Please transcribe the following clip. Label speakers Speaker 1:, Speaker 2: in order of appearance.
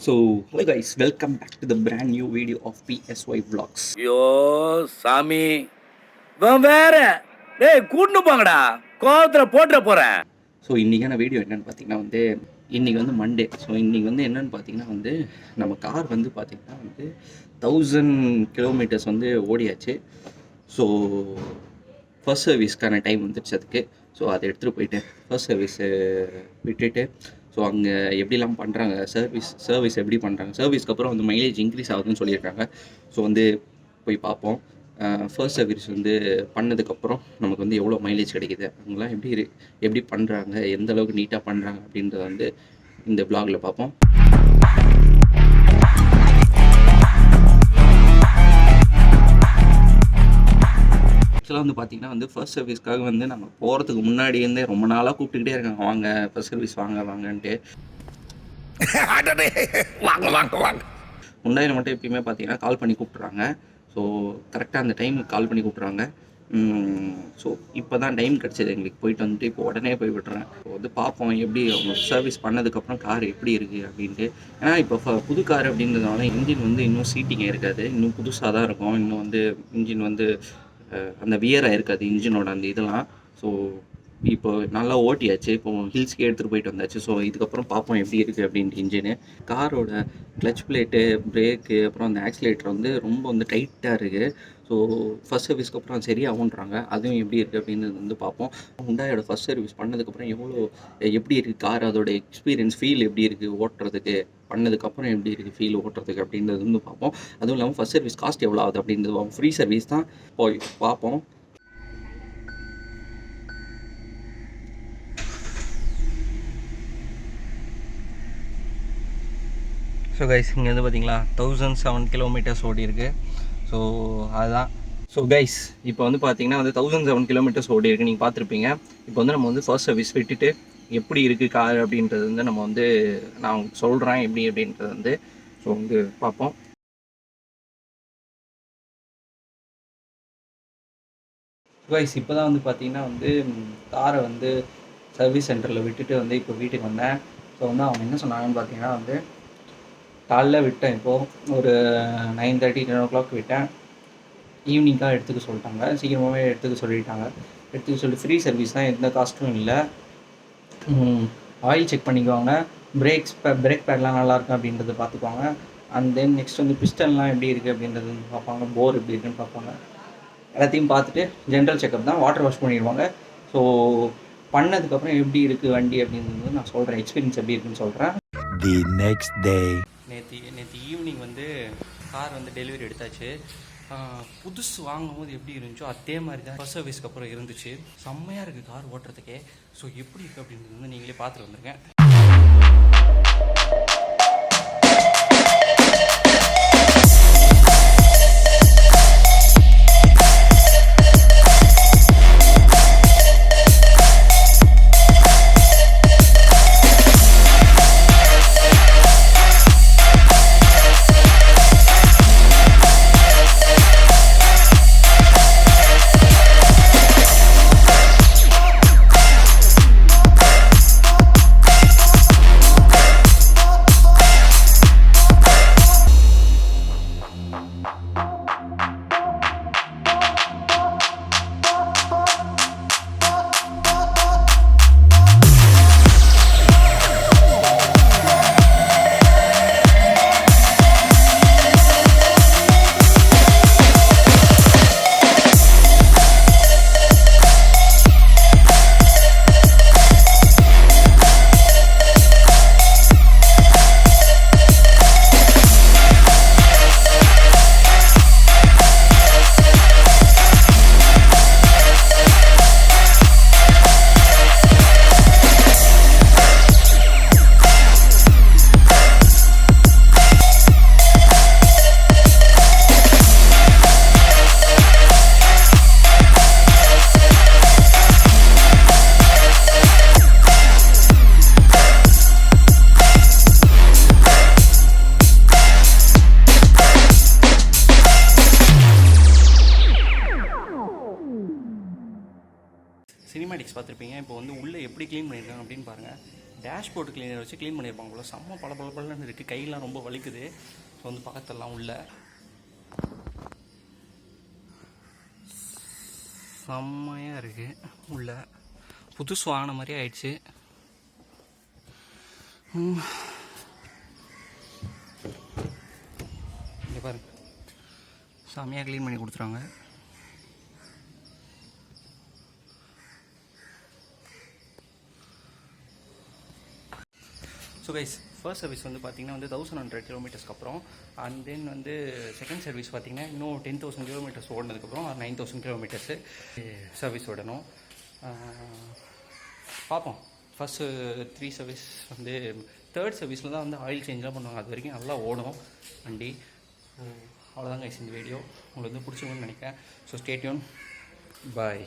Speaker 1: So, hello guys, welcome back to the brand new video of PSY Vlogs.
Speaker 2: ஐயோ சாமி இவன் வேற டேய் கூட்டு போங்கடா கோவத்துல போட்டுற போறேன்.
Speaker 1: ஸோ இன்றைக்கான வீடியோ என்னென்னு பார்த்தீங்கன்னா இன்றைக்கி மண்டே. ஸோ இன்றைக்கி என்னென்னு பார்த்தீங்கன்னா நம்ம கார் பார்த்தீங்கன்னா 1000 கிலோமீட்டர்ஸ் ஓடியாச்சு. ஸோ ஃபர்ஸ்ட் சர்வீஸ்க்கான டைம் வந்துடுச்சு அதுக்கு. ஸோ அதை எடுத்துகிட்டு போயிட்டேன் ஃபர்ஸ்ட் சர்வீஸு விட்டுட்டு. ஸோ அங்கே எப்படிலாம் பண்ணுறாங்க, சர்வீஸ் எப்படி பண்ணுறாங்க, சர்வீஸ்க்கு அப்புறம் மைலேஜ் இன்க்ரீஸ் ஆகுதுன்னு சொல்லியிருக்காங்க. ஸோ போய் பார்ப்போம். ஃபர்ஸ்ட் சர்வீஸ் பண்ணதுக்கப்புறம் நமக்கு எவ்வளோ மைலேஜ் கிடைக்கிது, அவங்களாம் எப்படி பண்ணுறாங்க, எந்த அளவுக்கு நீட்டாக பண்ணுறாங்க அப்படின்றத இந்த வ்ளாகில் பார்ப்போம். ஆக்சுவலாக பார்த்தீங்கன்னா ஃபர்ஸ்ட் சர்வீஸ்க்காக நம்ம போகிறதுக்கு முன்னாடியே ரொம்ப நாளாக கூப்பிட்டுக்கிட்டே இருக்காங்க, வாங்க ஃபர்ஸ்ட் சர்வீஸ் வாங்கன்ட்டு.
Speaker 2: வாங்க வாங்க வாங்க.
Speaker 1: முன்னாடி மட்டும் எப்பயுமே பார்த்தீங்கன்னா கால் பண்ணி கூப்பிட்றாங்க. ஸோ கரெக்டாக அந்த டைமுக்கு கால் பண்ணி கூப்பிட்றாங்க. ஸோ இப்போ தான் டைம் கிடச்சிது எங்களுக்கு. போயிட்டு இப்போ உடனே போய் விட்டுறேன். ஸோ பார்ப்போம் எப்படி அவங்க சர்வீஸ் பண்ணதுக்கப்புறம் கார் எப்படி இருக்குது அப்படின்ட்டு. ஏன்னா இப்போ புது கார் அப்படின்றதுனால இன்ஜின் இன்னும் சீட்டிங்கே இருக்காது, இன்னும் புதுசாக தான் இருக்கும். இன்னும் இன்ஜின் அந்த வியராக இருக்காது இன்ஜினோட அந்த இதெல்லாம். ஸோ இப்போ நல்லா ஓட்டியாச்சு, இப்போ ஹில்ஸ்க்கே எடுத்துகிட்டு போயிட்டு வந்தாச்சு. ஸோ இதுக்கப்புறம் பார்ப்போம் எப்படி இருக்குது அப்படின்ட்டு இன்ஜினு. காரோட கிளச் பிளேட்டு, பிரேக்கு, அப்புறம் அந்த ஆக்சிலேட்டர் ரொம்ப டைட்டாக இருக்குது. ஸோ ஃபஸ்ட் சர்வீஸ்க்கு அப்புறம் சரியாகுன்றாங்க. அதுவும் எப்படி இருக்குது அப்படின்னு பார்ப்போம். ஹுண்டாயோட ஃபஸ்ட் சர்வீஸ் பண்ணதுக்கப்புறம் எப்படி இருக்குது கார், அதோட எக்ஸ்பீரியன்ஸ் ஃபீல் எப்படி இருக்குது ஓட்டுறதுக்கு, பண்ணதுக்கப்புறம் எப்படி இருக்குது ஃபீல் ஓட்டுறதுக்கு அப்படின்றது பார்ப்போம். அதுவும் இல்லாமல் ஃபஸ்ட் சர்வீஸ் காஸ்ட் எவ்வளோ ஆகுது அப்படின்றது, ஃப்ரீ சர்வீஸ் தான், போய் பார்ப்போம். ஸோ கைஸ் இங்கே பார்த்தீங்களா 1007 கிலோமீட்டர்ஸ் ஓடி இருக்குது. ஸோ அதுதான். ஸோ கைஸ் இப்போ பார்த்தீங்கன்னா 1007 கிலோமீட்டர்ஸ் ஓடி இருக்குது, நீங்கள் பார்த்துருப்பீங்க. இப்போ நம்ம ஃபர்ஸ்ட் சர்வீஸ் விட்டுட்டு எப்படி இருக்குது கார் அப்படின்றது நம்ம நான் சொல்கிறேன் எப்படி அப்படின்றது ஸோ பார்ப்போம். கைஸ் இப்போ தான் பார்த்தீங்கன்னா காரை சர்வீஸ் சென்டரில் விட்டுட்டு இப்போ வீட்டுக்கு வந்தேன். ஸோ அவங்க என்ன சொன்னாங்கன்னு பார்த்தீங்கன்னா காலைல விட்டேன், இப்போது ஒரு 9:30 10 o'clock விட்டேன். ஈவினிங்காக எடுத்துக்க சொல்லிட்டாங்க, சீக்கிரமாகவே எடுத்துக்க சொல்லி ஃப்ரீ சர்வீஸ் தான், எந்த காஸ்ட்டும் இல்லை. ஆயில் செக் பண்ணிக்குவாங்க, பிரேக் பேட்லாம் நல்லாயிருக்கும் அப்படின்றத பார்த்துக்குவாங்க. அண்ட் தென் நெக்ஸ்ட் பிஸ்டன்லாம் எப்படி இருக்குது அப்படின்றது பார்ப்பாங்க, போர் எப்படி இருக்குன்னு பார்ப்பாங்க. எல்லாத்தையும் பார்த்துட்டு ஜென்ரல் செக்கப் தான், வாட்டர் வாஷ் பண்ணிடுவாங்க. ஸோ பண்ணதுக்கப்புறம் எப்படி இருக்குது வண்டி அப்படின்றது நான் சொல்கிறேன், எக்ஸ்பீரியன்ஸ் எப்படி இருக்குன்னு சொல்கிறேன்.
Speaker 3: The next day.
Speaker 1: நேற்று ஈவினிங் கார் டெலிவரி எடுத்தாச்சு. புதுசு வாங்கும்போது எப்படி இருந்துச்சோ அதே மாதிரி தான் ஃபர்ஸ்ட் சர்வீஸ்க்கு அப்புறம் இருந்துச்சு. செம்மையாக இருக்குது கார் ஓட்டுறதுக்கே. ஸோ எப்படி இருக்குது அப்படின்றது நீங்களே பார்த்துட்டு வந்திருக்கேன். சினிமேட்டிக்ஸ் பார்த்துருப்பீங்க. இப்போ உள்ளே எப்படி க்ளீன் பண்ணியிருக்காங்க அப்படின்னு பாருங்கள். டேஷ்போர்டு கிளீனர் வச்சு க்ளீன் பண்ணியிருப்பாங்க போல். செம்ம பளபளன்னு இருக்குது, கையெல்லாம் ரொம்ப வலிக்குது. ஸோ வந்து பக்கத்தெல்லாம் உள்ள செம்மையாக இருக்குது. உள்ள புதுசு வாங்கின மாதிரி ஆயிடுச்சு. இங்கே பாருங்க, செம்மையாக க்ளீன் பண்ணி கொடுத்துருவாங்க. ஸோ கைஸ், ஃபர்ஸ்ட் சர்வீஸ் வந்து பார்த்திங்கன்னா வந்து 1100 கிலோமீட்டர்ஸ்க்கு அப்புறம், அண்ட் தென் வந்து செகண்ட் சர்வீஸ் பார்த்திங்கன்னா இன்னும் 10,000 கிலோமீட்டர்ஸ் ஓடினதுக்கப்புறம் 9,000 கிலோமீட்டர்ஸு சர்வீஸ் விடணும். பார்ப்போம். ஃபஸ்ட்டு 3 சர்வீஸ் வந்து தேர்ட் சர்வீஸில் தான் வந்து ஆயில் சேஞ்செலாம் பண்ணுவாங்க. அது வரைக்கும் நல்லா ஓடும் வண்டி. அவ்வளோதான் கைஸ் இந்த வீடியோ. உங்களுக்கு வந்து பிடிச்சிருக்குன்னு நினைக்கிறேன். So stay tune. பாய்.